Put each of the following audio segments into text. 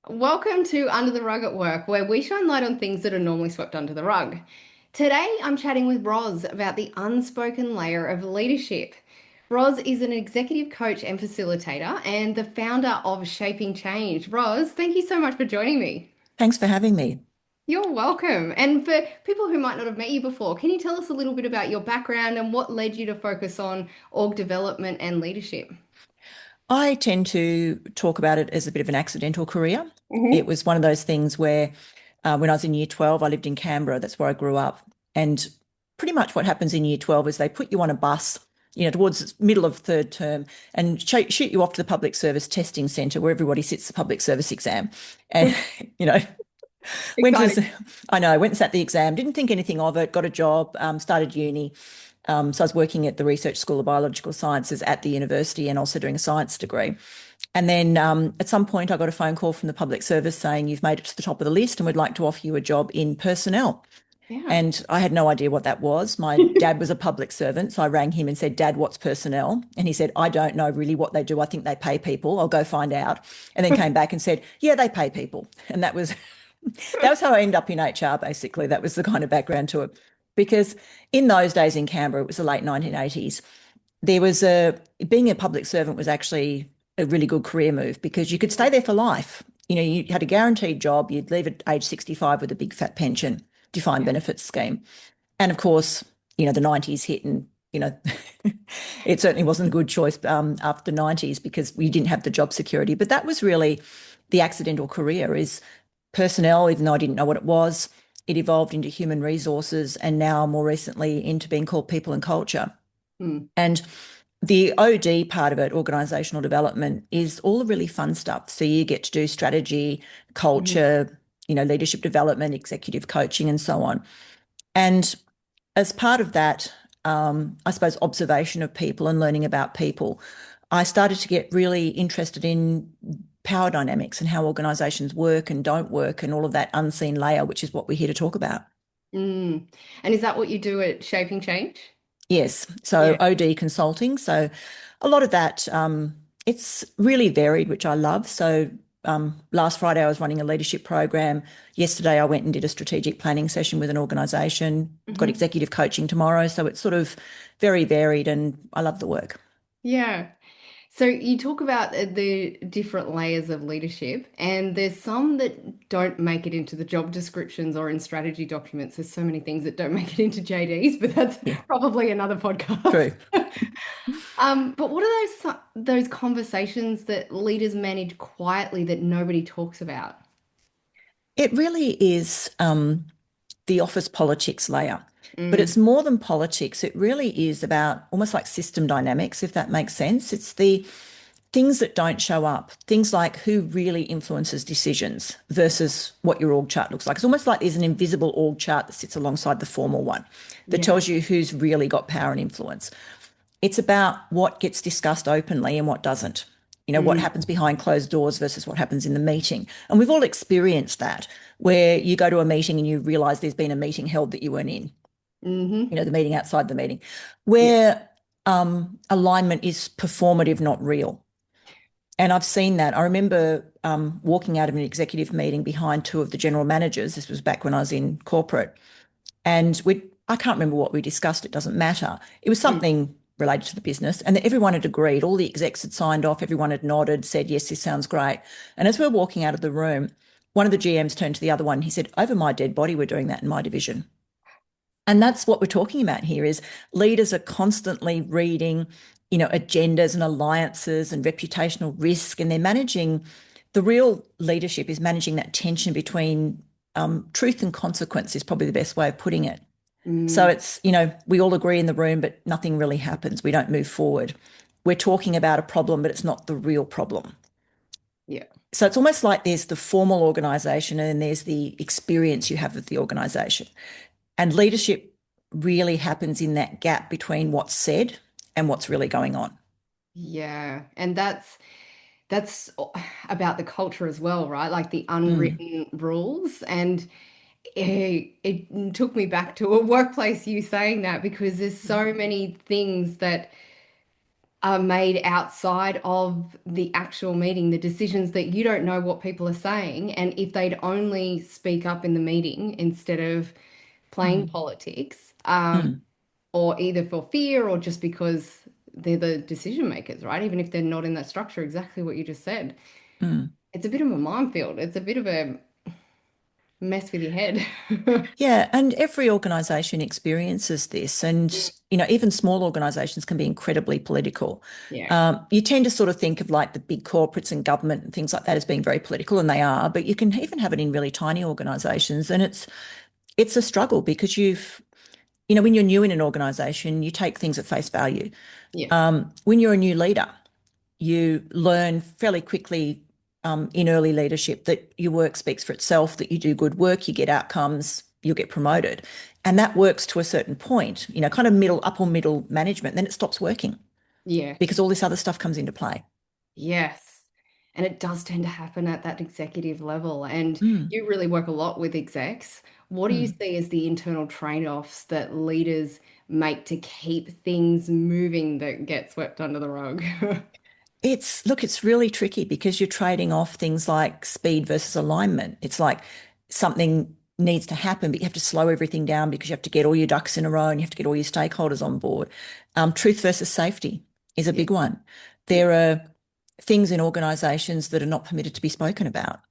Welcome to Under the Rug at Work, where we shine light on things that are normally swept under the rug. Today, I'm chatting with Ros about the unspoken layer of leadership. Ros is an executive coach and facilitator and the founder of Shaping Change. Ros, thank you so much for joining me. Thanks for having me. You're welcome. And for people who might not have met you before, can you tell us a little bit about your background and what led you to focus on org development and leadership? I tend to talk about it as a bit of an accidental career. It Hmm. was one of those things where when I was in year 12, I lived in Canberra. That's where I grew up. And pretty much what happens in year 12 is they put you on a bus, towards the middle of third term and shoot you off to the public service testing centre where everybody sits the public service exam. And, you know, went to Exciting. this, I know, went and sat the exam, didn't think anything of it, got a job, started uni. So I was working at the Research School of Biological Sciences at the university and also doing a science degree. And then at some point, I got a phone call from the public service saying, "You've made it to the top of the list and we'd like to offer you a job in personnel." Yeah. And I had no idea what that was. My dad was a public servant. So I rang him and said, "Dad, what's personnel?" And he said, "I don't know really what they do. I think they pay people. I'll go find out." And then came back and said, "Yeah, they pay people." And that was how I ended up in HR, basically. That was the kind of background to it. Because in those days in Canberra, it was the late 1980s, being a public servant was actually a really good career move because you could stay there for life. You had a guaranteed job, you'd leave at age 65 with a big fat pension, defined Yeah. benefits scheme. And of course, the 90s hit and, it certainly wasn't a good choice after the 90s because we didn't have the job security. But that was really the accidental career is personnel, even though I didn't know what it was. It evolved into human resources and now more recently into being called people and culture. Hmm. And the OD part of it, organisational development, is all the really fun stuff. So you get to do strategy, Mhm. culture, leadership development, executive coaching, and so on. And as part of that, I suppose, observation of people and learning about people, I started to get really interested in power dynamics and how organisations work and don't work and all of that unseen layer, which is what we're here to talk about. Mm. And is that what you do at Shaping Change? Yes. So Yeah. OD consulting. So a lot of that, it's really varied, which I love. So last Friday, I was running a leadership program. Yesterday, I went and did a strategic planning session with an organisation. Got Hmm. executive coaching tomorrow. So it's sort of very varied and I love the work. Yeah. So you talk about the different layers of leadership, and there's some that don't make it into the job descriptions or in strategy documents. There's so many things that don't make it into JDs, but that's Yeah, probably another podcast. true. But what are those conversations that leaders manage quietly that nobody talks about? It really is the office politics layer. But Mm, it's more than politics. It really is about almost like system dynamics, if that makes sense. It's the things that don't show up, things like who really influences decisions versus what your org chart looks like. It's almost like there's an invisible org chart that sits alongside the formal one that yeah. tells you who's really got power and influence. It's about what gets discussed openly and what doesn't. What Mm, happens behind closed doors versus what happens in the meeting. And we've all experienced that, where you go to a meeting and you realize there's been a meeting held that you weren't in, hmm. the meeting outside the meeting, Yeah. where alignment is performative, not real. And I've seen that. I remember walking out of an executive meeting behind two of the general managers. This was back when I was in corporate. And I can't remember what we discussed. It doesn't matter. It was Mm. something related to the business. And everyone had agreed. All the execs had signed off. Everyone had nodded, said, yes, this sounds great. And as we we're walking out of the room, one of the GMs turned to the other one. He said, over my dead body, we're doing that in my division. And that's what we're talking about here is leaders are constantly reading, agendas and alliances and reputational risk, and they're managing the real leadership is managing that tension between truth and consequence is probably the best way of putting it. So Mm. it's, we all agree in the room, but nothing really happens. We don't move forward. We're talking about a problem, but it's not the real problem. Yeah. So it's almost like there's the formal organization and then there's the experience you have with the organization. And leadership really happens in that gap between what's said and what's really going on. Yeah. And that's about the culture as well, right? Like the Mm, unwritten rules. And it took me back to a workplace, you saying that, because there's so many things that are made outside of the actual meeting, the decisions that you don't know what people are saying. And if they'd only speak up in the meeting instead of playing Mm, politics, mm, or either for fear or just because they're the decision makers, right? Even if they're not in that structure, exactly what you just said. mm. It's a bit of a minefield. It's a bit of a mess with your head. Yeah, and every organisation experiences this, and even small organisations can be incredibly political. Yeah. You tend to sort of think of like the big corporates and government and things like that as being very political, and they are. But you can even have it in really tiny organisations, and it's a struggle because when you're new in an organisation, you take things at face value. Yeah. When you're a new leader, you learn fairly quickly in early leadership that your work speaks for itself, that you do good work, you get outcomes, you'll get promoted. And that works to a certain point, kind of upper middle management. Then it stops working Yeah. because all this other stuff comes into play. Yes. And it does tend to happen at that executive level. And Mm, you really work a lot with execs. What do you mm. see as the internal trade-offs that leaders make to keep things moving that get swept under the rug? It's really tricky because you're trading off things like speed versus alignment. It's like something needs to happen, but you have to slow everything down because you have to get all your ducks in a row and you have to get all your stakeholders on board. Truth versus safety is a Yeah. big one. Yeah. There are things in organizations that are not permitted to be spoken about.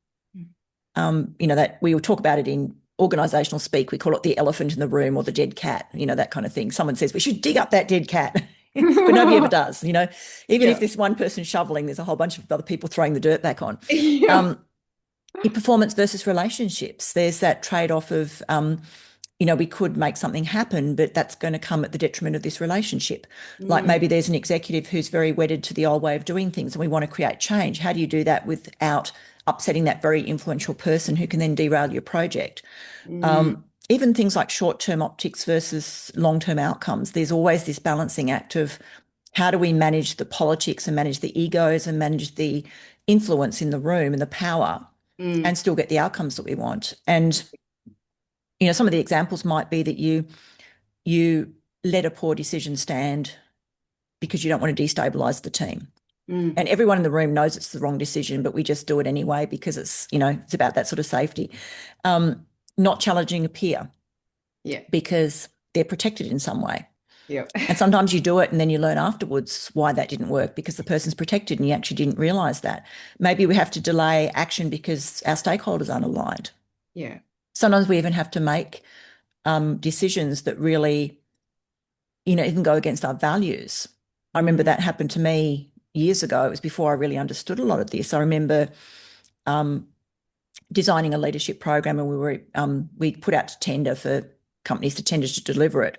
That we will talk about it in organizational speak. We call it the elephant in the room or the dead cat, that kind of thing. Someone says we should dig up that dead cat, but nobody ever does. Even if Yeah. there's one person shoveling, there's a whole bunch of other people throwing the dirt back on. Yeah. Um, in performance versus relationships, there's that trade-off of, we could make something happen, but that's going to come at the detriment of this relationship. Like Mm, maybe there's an executive who's very wedded to the old way of doing things and we want to create change. How do you do that without upsetting that very influential person who can then derail your project? mm, Even things like short-term optics versus long-term outcomes, there's always this balancing act of how do we manage the politics and manage the egos and manage the influence in the room and the power mm, and still get the outcomes that we want. And some of the examples might be that you let a poor decision stand because you don't want to destabilize the team. mm. And everyone in the room knows it's the wrong decision, but we just do it anyway because it's about that sort of safety. Um, Not challenging a peer Yeah. because they're protected in some way. Yeah. And sometimes you do it and then you learn afterwards why that didn't work because the person's protected and you actually didn't realize that. Maybe we have to delay action because our stakeholders aren't aligned. Yeah. Sometimes we even have to make decisions that really, even go against our values. I remember Mm, that happened to me years ago. It was before I really understood a lot of this. I remember um, designing a leadership program and we put out to tender for companies to tender to deliver it.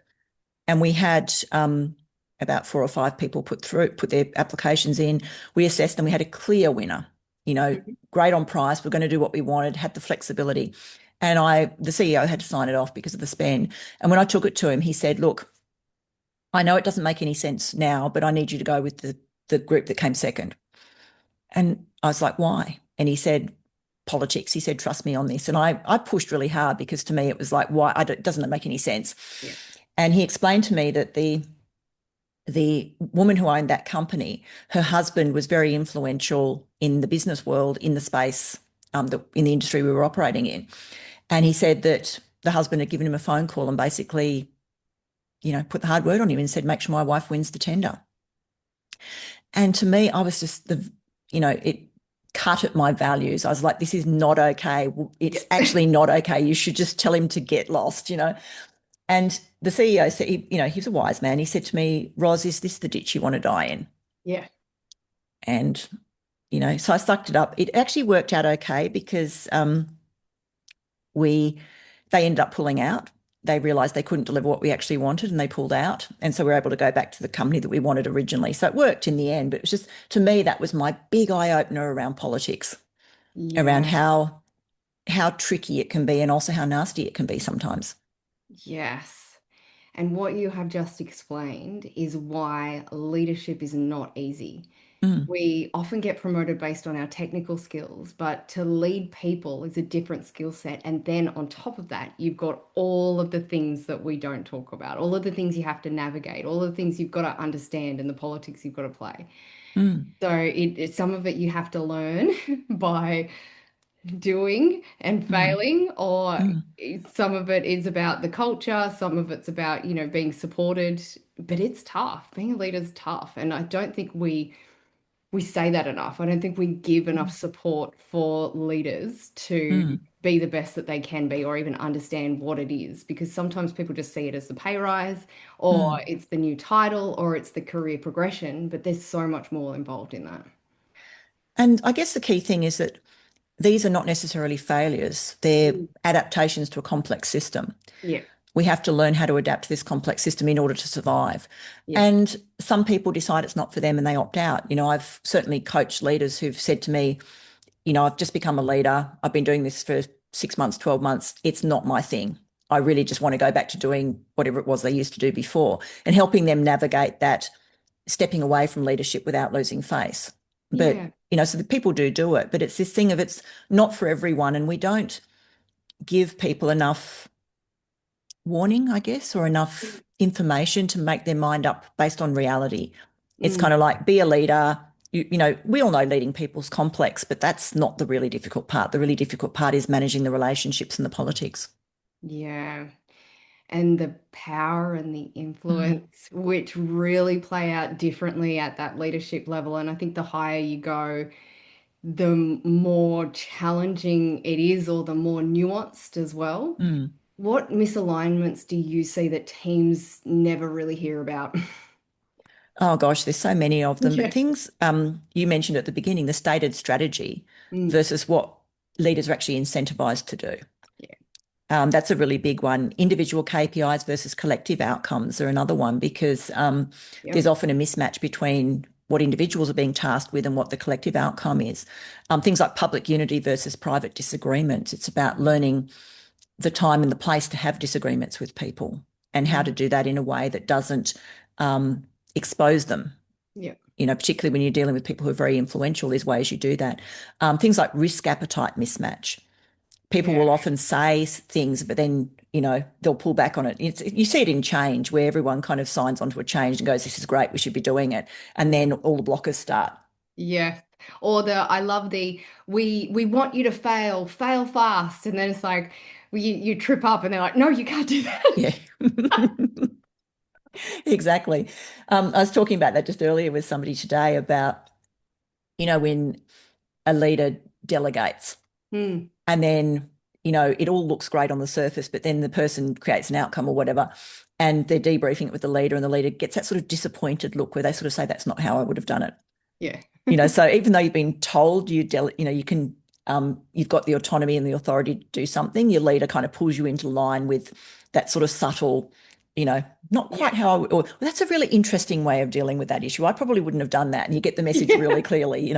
And we had about 4 or 5 people put their applications in. We assessed them. We had a clear winner, mhm. great on price. We're going to do what we wanted, had the flexibility. And the CEO had to sign it off because of the spend. And when I took it to him, he said, look, I know it doesn't make any sense now, but I need you to go with the group that came second. And I was like, why? And he said, politics. He said, trust me on this. And I pushed really hard because to me it was like, why? It doesn't make any sense. Yeah. And he explained to me that the woman who owned that company, her husband was very influential in the business world in the space, in the industry we were operating in. And he said that the husband had given him a phone call and basically, put the hard word on him and said, make sure my wife wins the tender. And to me, I was just it cut at my values. I was like, this is not okay. Yeah. It's actually not okay. You should just tell him to get lost. And the CEO said, he was a wise man. He said to me, Ros, is this the ditch you want to die in? Yeah. And, so I sucked it up. It actually worked out okay because they ended up pulling out. They realized they couldn't deliver what we actually wanted and they pulled out. And so we were able to go back to the company that we wanted originally. So it worked in the end. But it was just, to me, that was my big eye opener around politics, around Yeah. how tricky it can be and also how nasty it can be sometimes. Yes. And what you have just explained is why leadership is not easy. Mm, We often get promoted based on our technical skills, but to lead people is a different skill set. And then on top of that, you've got all of the things that we don't talk about, all of the things you have to navigate, all of the things you've got to understand, and the politics you've got to play. mm, So some of it you have to learn by doing and mm, failing, or mm, some of it is about the culture, some of it's about, being supported. But it's tough. Being a leader is tough. And I don't think we say that enough. I don't think we give enough mm, support for leaders to mm, be the best that they can be or even understand what it is, because sometimes people just see it as the pay rise or mm. it's the new title or it's the career progression, but there's so much more involved in that. And I guess the key thing is that these are not necessarily failures, they're Mm. adaptations to a complex system. Yeah, We have to learn how to adapt to this complex system in order to survive. yeah, And some people decide it's not for them and they opt out. I've certainly coached leaders who've said to me, I've just become a leader. I've been doing this for 6 months, 12 months. It's not my thing. I really just want to go back to doing whatever it was they used to do before and helping them navigate that stepping away from leadership without losing face. But, yeah. so the people do it, but it's this thing of it's not for everyone. And we don't give people enough warning, I guess, or enough information to make their mind up based on reality. It's kind Mm, of like be a leader. We all know leading people's complex, but that's not the really difficult part. The really difficult part is managing the relationships and the politics. yeah. And the power and the Mm, influence, which really play out differently at that leadership level. And I think the higher you go, the more challenging it is, or the more nuanced as well. mm. What misalignments do you see that teams never really hear about? Oh gosh, there's so many of them. But Yeah. things you mentioned at the beginning, the stated strategy Mm, versus what leaders are actually incentivized to do. yeah. That's a really big one. Individual KPIs versus collective outcomes are another one because there's Yep. often a mismatch between what individuals are being tasked with and what the collective outcome is. Things like public unity versus private disagreement. It's about learning the time and the place to have disagreements with people and how to Mm, do that in a way that doesn't um, expose them. yep. Particularly when you're dealing with people who are very influential, there's ways you do that. Things like risk appetite mismatch. People Yeah. will often say things, but then, they'll pull back on it. You see it in change where everyone kind of signs onto a change and goes, this is great, we should be doing it. And then all the blockers start. Yes. Or I love we want you to fail, fail fast. And then it's like you trip up and they're like, no, you can't do that. Yeah, exactly. I was talking about that just earlier with somebody today about, when a leader delegates Hmm. and then, it all looks great on the surface, but then the person creates an outcome or whatever. And they're debriefing it with the leader, and the leader gets that sort of disappointed look where they sort of say, that's not how I would have done it. Yeah. So even though you've been told you can, you've got the autonomy and the authority to do something, your leader kind of pulls you into line with that sort of subtle, not quite Yeah. how I would, or well, that's a really interesting way of dealing with that issue. I probably wouldn't have done that. And you get the message really Yeah. clearly.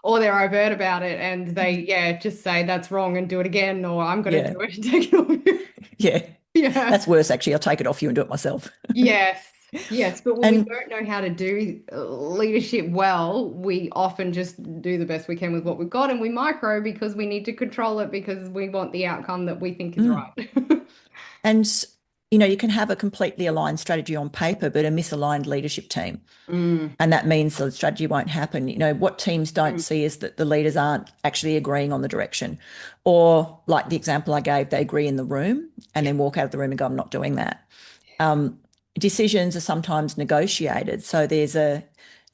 Or they're overt about it and they, yeah, just say that's wrong and do it again, or I'm going to Yeah. do it and take it off you. Yeah. Yeah. That's worse, actually. I'll take it off you and do it myself. Yes. Yes. But when we And don't know how to do leadership well, we often just do the best we can with what we've got and we micro because we need to control it because we want the outcome that we think is mm, right. and you can have a completely aligned strategy on paper, but a misaligned leadership team. Mm, And that means the strategy won't happen. What teams don't mm, see is that the leaders aren't actually agreeing on the direction. Or, like the example I gave, they agree in the room and yeah. then walk out of the room and go, I'm not doing that. Decisions are sometimes negotiated. So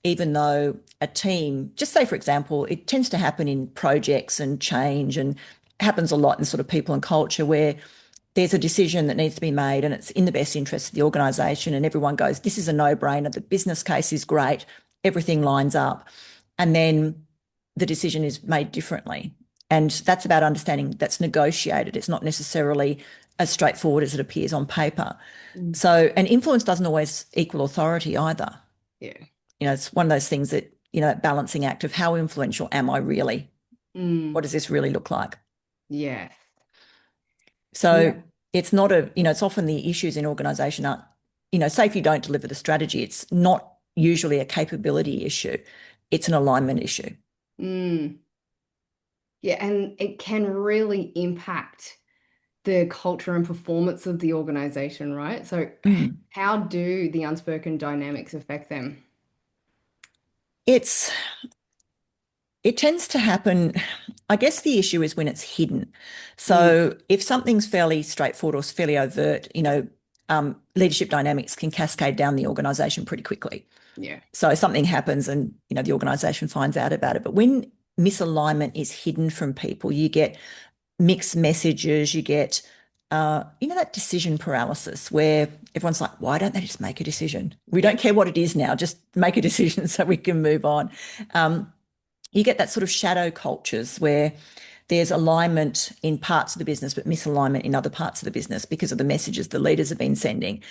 even though a team, just say, for example, it tends to happen in projects and change and happens a lot in sort of people and culture where there's a decision that needs to be made and it's in the best interest of the organisation and everyone goes, this is a no-brainer, the business case is great, everything lines up. And then the decision is made differently. And that's about understanding that's negotiated. It's not necessarily as straightforward as it appears on paper. Mm, So, and influence doesn't always equal authority either. yeah. It's one of those things that, that balancing act of how influential am I really? What Mm, does this really look like? yes. So Yeah. it's often the issues in organisation aren't, say if you don't deliver the strategy, it's not usually a capability issue. It's an alignment issue. Mm. Yeah, and it can really impact the culture and performance of the organization, right? So Mm. how do the unspoken dynamics affect them? It's It tends to happen. I guess the issue is when it's hidden. Mm. So if something's fairly straightforward or fairly overt, leadership dynamics can cascade down the organisation pretty quickly. Yeah. So something happens and, the organisation finds out about it. But when misalignment is hidden from people, you get mixed messages, you get, that decision paralysis where everyone's like, why don't they just make a decision? We Yeah. don't care what it is now, just make a decision so we can move on. You get that sort of shadow cultures where there's alignment in parts of the business, but misalignment in other parts of the business because of the messages the leaders have been sending.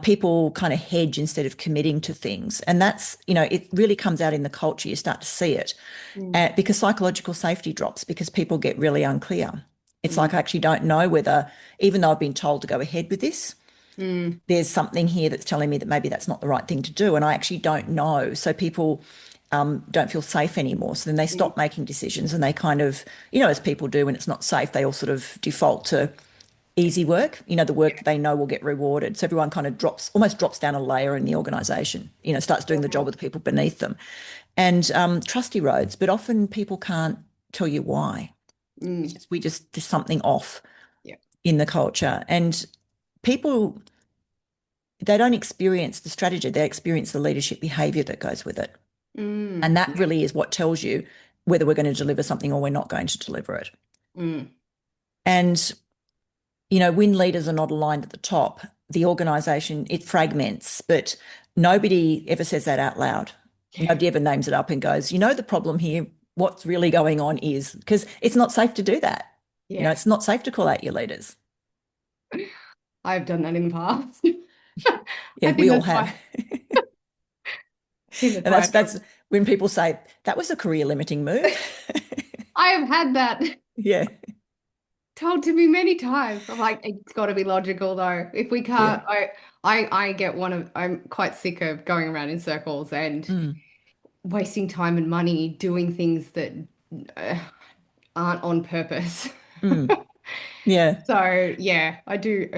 People kind of hedge instead of committing to things. And that's, it really comes out in the culture. You start to see it Mm. because psychological safety drops because people get really unclear. It's Mm. like, I actually don't know whether, even though I've been told to go ahead with this, Mm. there's something here that's telling me that maybe that's not the right thing to do. And I actually don't know. So people don't feel safe anymore. So then they Mm. stop making decisions and they kind of, as people do when it's not safe, they all sort of default to easy work, the work Yeah. that they know will get rewarded. So everyone kind of almost drops down a layer in the organisation, starts doing the job of the people beneath them. And trust erodes, but often people can't tell you why. Mm. There's something off Yeah. in the culture. And people, they don't experience the strategy, they experience the leadership behaviour that goes with it. Mm. And that Yeah. really is what tells you whether we're going to deliver something or we're not going to deliver it. Mm. And, when leaders are not aligned at the top, the organisation, it fragments, but nobody ever says that out loud. Yeah. Nobody ever names it up and goes, the problem here, what's really going on is because it's not safe to do that. Yeah. It's not safe to call out your leaders. I've done that in the past. I Yeah, think we all that's have. why. I think that's And why that's when people say that was a career limiting move. I have had that Yeah, told to me many times. I'm like, it's got to be logical though. If we yeah. can't, I'm quite sick of going around in circles and Mm, wasting time and money doing things that uh, aren't on purpose. mm, yeah. So yeah, I do.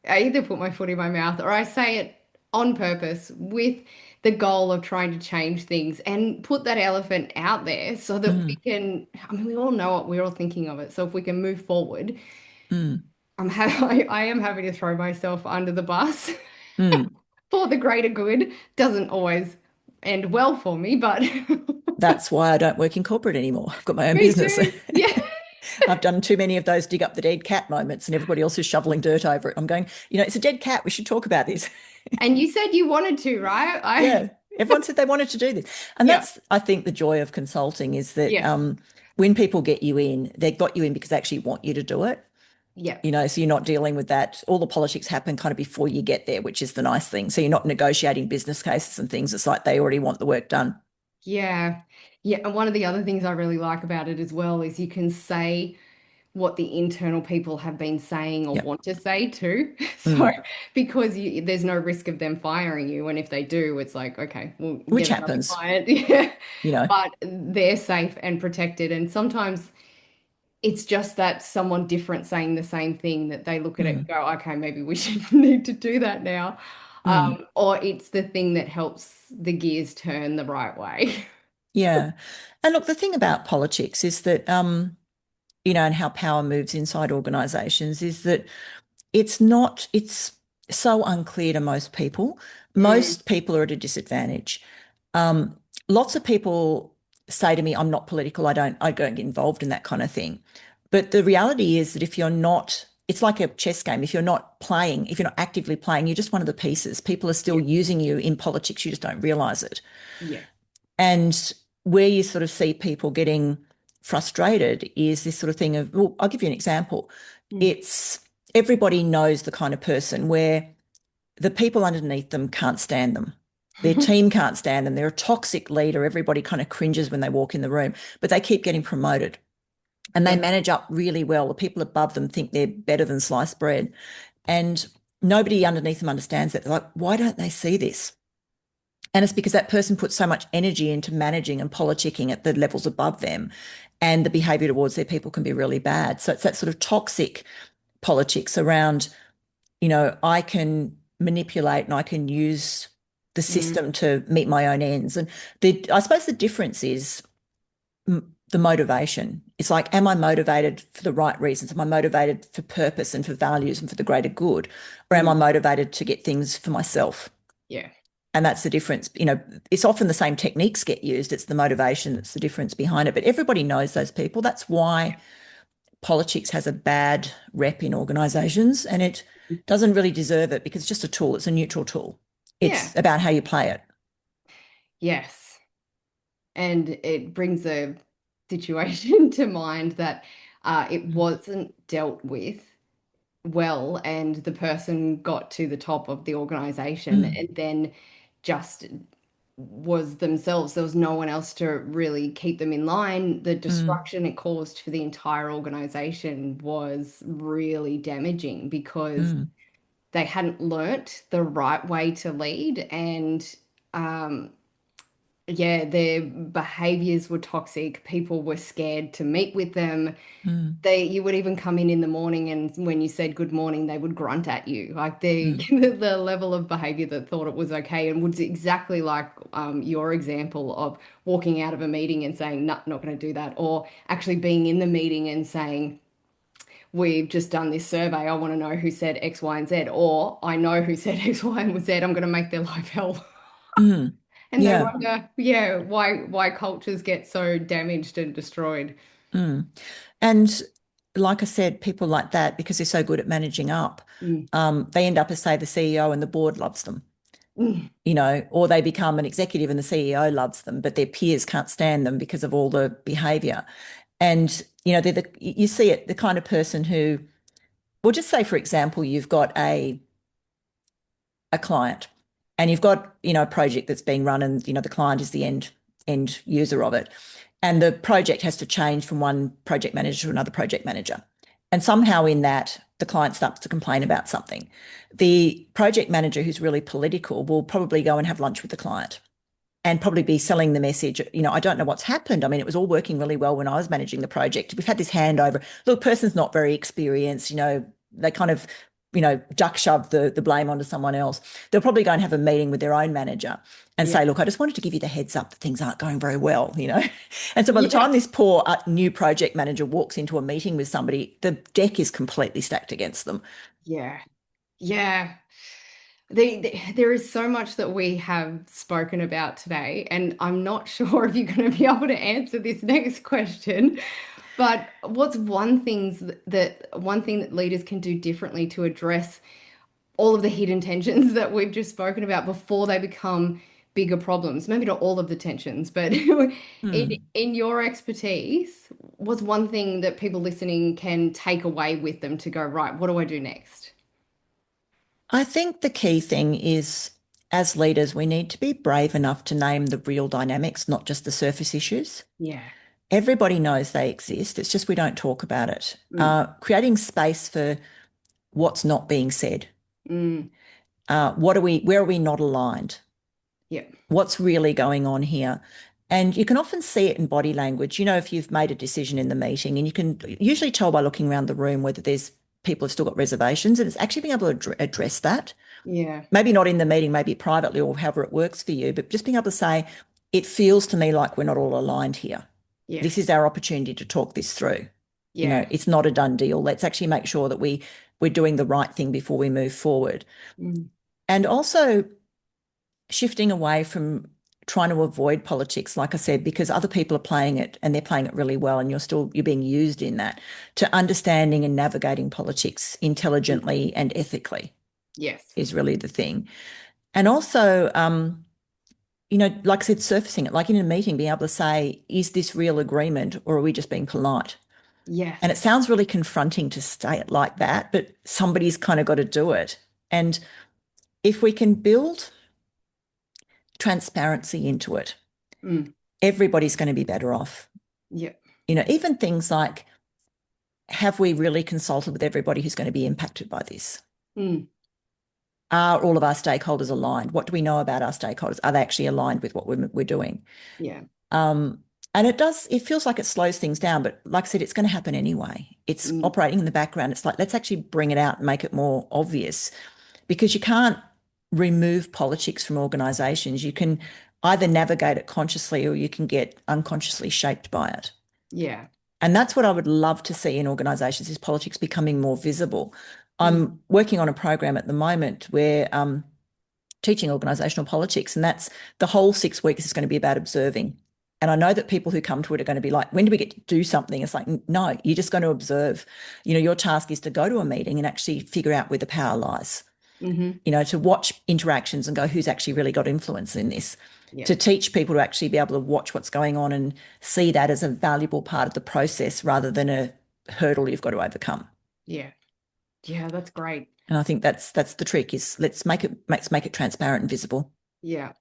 I either put my foot in my mouth or I say it on purpose with the goal of trying to change things and put that elephant out there so that we Mm, can. I mean, we all know what we're all thinking of it. So if we can move forward, mm, I am happy to throw myself under the bus mm. for the greater good. Doesn't always end well for me, but That's why I don't work in corporate anymore. I've got my own me business. too. Yeah. I've done too many of those dig up the dead cat moments and everybody else is shoveling dirt over it. I'm going, it's a dead cat. We should talk about this. And you said you wanted to, right? Yeah. Everyone said they wanted to do this. And Yeah. that's, I think, the joy of consulting is that Yes. when people get you in, they got you in because they actually want you to do it. Yeah. So you're not dealing with that. All the politics happen kind of before you get there, which is the nice thing. So you're not negotiating business cases and things. It's like they already want the work done. Yeah. Yeah. And one of the other things I really like about it as well is you can say what the internal people have been saying or Yep. want to say too. So, Mm. because there's no risk of them firing you. And if they do, it's like, okay, we'll Which get another happens, client. Yeah. you know. But they're safe and protected. And sometimes it's just that someone different saying the same thing that they look at it and Mm. go, okay, maybe we should need to do that now. Mm. Or it's the thing that helps the gears turn the right way. Yeah. And look, the thing about politics is that, and how power moves inside organizations is that it's so unclear to most people. Mm, Most people are at a disadvantage. Um, Lots of people say to me, I'm not political, I don't get involved in that kind of thing. But the reality is that if you're not, it's like a chess game. If you're not playing, if you're not actively playing, you're just one of the pieces. People are still yeah, using you in politics, you just don't realize it. yeah. And where you sort of see people getting frustrated is this sort of thing of, well, I'll give you an example. Mm. It's everybody knows the kind of person where the people underneath them can't stand them. Their team can't stand them. They're a toxic leader. Everybody kind of cringes when they walk in the room, but they keep getting promoted and they Yeah. manage up really well. The people above them think they're better than sliced bread. And nobody underneath them understands that. They're like, why don't they see this? And it's because that person puts so much energy into managing and politicking at the levels above them. And the behavior towards their people can be really bad. So it's that sort of toxic politics around, I can manipulate and I can use the Mm, system to meet my own ends. And I suppose the difference is the motivation. It's like, am I motivated for the right reasons? Am I motivated for purpose and for values and for the greater good? Or am I mm, motivated to get things for myself? yeah. And that's the difference. It's often the same techniques get used. It's the motivation that's the difference behind it. But everybody knows those people. That's why politics has a bad rep in organisations, and it doesn't really deserve it because it's just a tool. It's a neutral tool. Yeah. It's about how you play it. Yes. And it brings a situation to mind that it wasn't dealt with well, and the person got to the top of the organization Mm, and then just was themselves. There was no one else to really keep them in line. The mm, destruction it caused for the entire organization was really damaging because mm, they hadn't learnt the right way to lead, and um, yeah, their behaviors were toxic. People were scared to meet with them. mm, You would even come in the morning, and when you said good morning, they would grunt at you. Like mm, the level of behavior that thought it was okay, and was exactly like your example of walking out of a meeting and saying, "No, not going to do that," or actually being in the meeting and saying, "We've just done this survey. I want to know who said X, Y, and Z," or "I know who said X, Y, and Z. I'm going to make their life hell." mm. And they Yeah. wonder, yeah, why cultures get so damaged and destroyed. Mm. And like I said, people like that, because they're so good at managing up, Mm. they end up as, say, the CEO and the board loves them, Mm. or they become an executive and the CEO loves them, but their peers can't stand them because of all the behavior. And, you see it, the kind of person who, well, just say, for example, you've got a client and you've got, a project that's being run and, the client is the end user of it. And the project has to change from one project manager to another project manager. And somehow in that, the client starts to complain about something. The project manager who's really political will probably go and have lunch with the client and probably be selling the message, I don't know what's happened. I mean, it was all working really well when I was managing the project. We've had this handover. Look, person's not very experienced, they kind of, duck shove the blame onto someone else. They'll probably go and have a meeting with their own manager and Yeah. say, look, I just wanted to give you the heads up that things aren't going very well. And so by the Yeah. time this poor new project manager walks into a meeting with somebody, the deck is completely stacked against them. Yeah. Yeah. There is so much that we have spoken about today, and I'm not sure if you're going to be able to answer this next question. But what's one thing that leaders can do differently to address all of the hidden tensions that we've just spoken about before they become bigger problems? Maybe not all of the tensions, but Hmm. in your expertise, what's one thing that people listening can take away with them to go, right, what do I do next? I think the key thing is, as leaders, we need to be brave enough to name the real dynamics, not just the surface issues. Yeah. Everybody knows they exist. It's just we don't talk about it. Mm, Creating space for what's not being said. mm, Where are we not aligned? yeah. What's really going on here? And you can often see it in body language. If you've made a decision in the meeting, and you can usually tell by looking around the room whether there's people have still got reservations, and it's actually being able to address that. Yeah. Maybe not in the meeting, maybe privately or however it works for you, but just being able to say, it feels to me like we're not all aligned here. This is Yes. our opportunity to talk this through. Yeah. It's not a done deal. Let's actually make sure that we're doing the right thing before we move forward. Mm, And also shifting away from trying to avoid politics, like I said, because other people are playing it and they're playing it really well, and you're being used in that, to understanding and navigating politics mm, intelligently and ethically yes. is really the thing. And also, like I said, surfacing it, like in a meeting, being able to say, is this real agreement or are we just being polite? And it Yes. sounds really confronting to say it like that, but somebody's kind of got to do it. And if we can build transparency into it, Mm, everybody's going to be better off. yeah. Even things like, have we really consulted with everybody who's going to be impacted by this? Mm, Are all of our stakeholders aligned? What do we know about our stakeholders? Are they actually aligned with what we're doing? Yeah. Um, and it feels like it slows things down, but like I said, it's going to happen anyway. It's Mm, operating in the background. It's like, let's actually bring it out and make it more obvious because you can't remove politics from organizations. You can either navigate it consciously or you can get unconsciously shaped by it. yeah. And that's what I would love to see in organizations is politics becoming more visible. Mm, I'm working on a program at the moment where teaching organisational politics, and that's the whole 6 weeks is going to be about observing. And I know that people who come to it are going to be like, when do we get to do something? It's like, no, you're just going to observe. Your task is to go to a meeting and actually figure out where the power lies, hmm. to watch interactions and go, who's actually really got influence in this? Yeah. To teach people to actually be able to watch what's going on and see that as a valuable part of the process rather than a hurdle you've got to overcome. Yeah. Yeah, that's great. And I think that's the trick is let's make it transparent and visible. Yeah.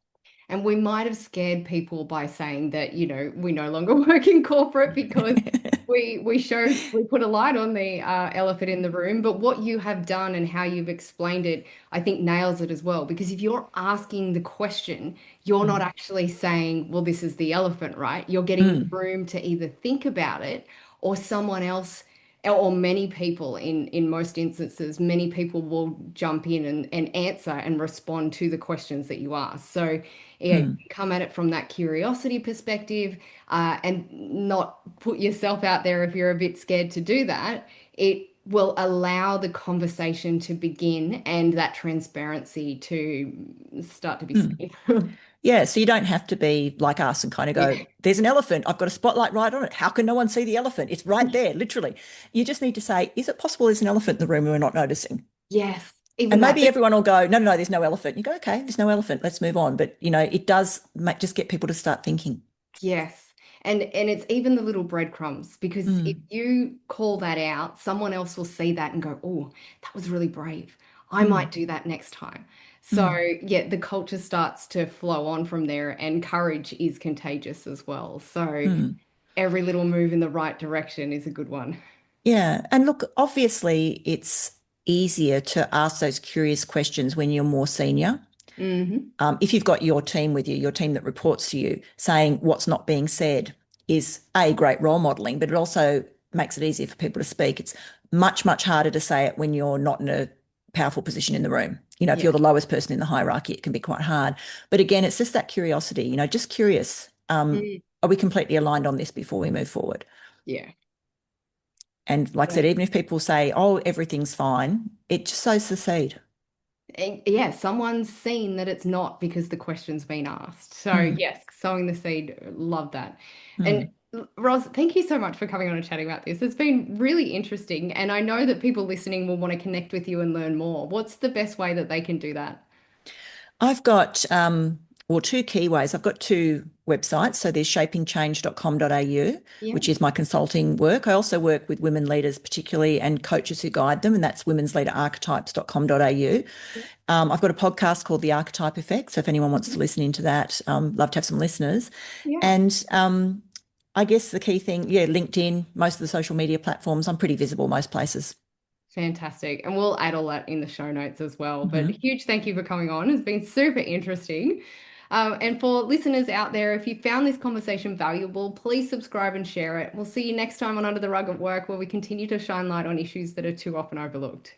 And we might have scared people by saying that, we no longer work in corporate because we put a light on the elephant in the room. But what you have done and how you've explained it, I think nails it as well. Because if you're asking the question, you're not Mm. actually saying, well, this is the elephant, right? You're getting Mm. room to either think about it or someone else or many people in most instances, many people will jump in and answer and respond to the questions that you ask. So yeah, Mm. come at it from that curiosity perspective, and not put yourself out there if you're a bit scared to do that. It will allow the conversation to begin and that transparency to start to be Mm. seen. Yeah, so you don't have to be like us and kind of Yeah. go, there's an elephant. I've got a spotlight right on it. How can no one see the elephant? It's right there, literally. You just need to say, is it possible there's an elephant in the room we're not noticing? Yes, even And that. maybe everyone will go, no, no, no, there's no elephant. You go, okay, there's no elephant. Let's move on. But, it does just get people to start thinking. Yes. And it's even the little breadcrumbs because if Mm. you call that out, someone else will see that and go, "Oh, that was really brave. I Mm. might do that next time." So, Mm. yeah, the culture starts to flow on from there and courage is contagious as well. So, Mm. every little move in the right direction is a good one. Yeah. And look, obviously, it's easier to ask those curious questions when you're more senior. Hmm. If you've got your team with you, your team that reports to you, saying what's not being said is a great role modeling, but it also makes it easier for people to speak. It's much, much harder to say it when you're not in a powerful position in the room. If Yeah. you're the lowest person in the hierarchy, it can be quite hard. But again, it's just that curiosity, just curious. Mm. Are we completely aligned on this before we move forward? Yeah. And like I said, even if people say, oh, everything's fine, it just sows the seed. And yeah, someone's seen that it's not because the question's been asked. So Mm, yes, sowing the seed, love that. And mm. Ros, thank you so much for coming on and chatting about this. It's been really interesting, and I know that people listening will want to connect with you and learn more. What's the best way that they can do that? I've got, well, two key ways. I've got two websites. So there's shapingchange.com.au, Yeah. which is my consulting work. I also work with women leaders, particularly, and coaches who guide them, and that's womensleaderarchetypes.com.au. I've got a podcast called The Archetype Effect. So if anyone wants to listen into that, love to have some listeners. Yeah. And I guess the key thing, yeah, LinkedIn, most of the social media platforms, I'm pretty visible most places. Fantastic. And we'll add all that in the show notes as well. But Mhm. huge thank you for coming on. It's been super interesting. And for listeners out there, if you found this conversation valuable, please subscribe and share it. We'll see you next time on Under the Rug at Work, where we continue to shine light on issues that are too often overlooked.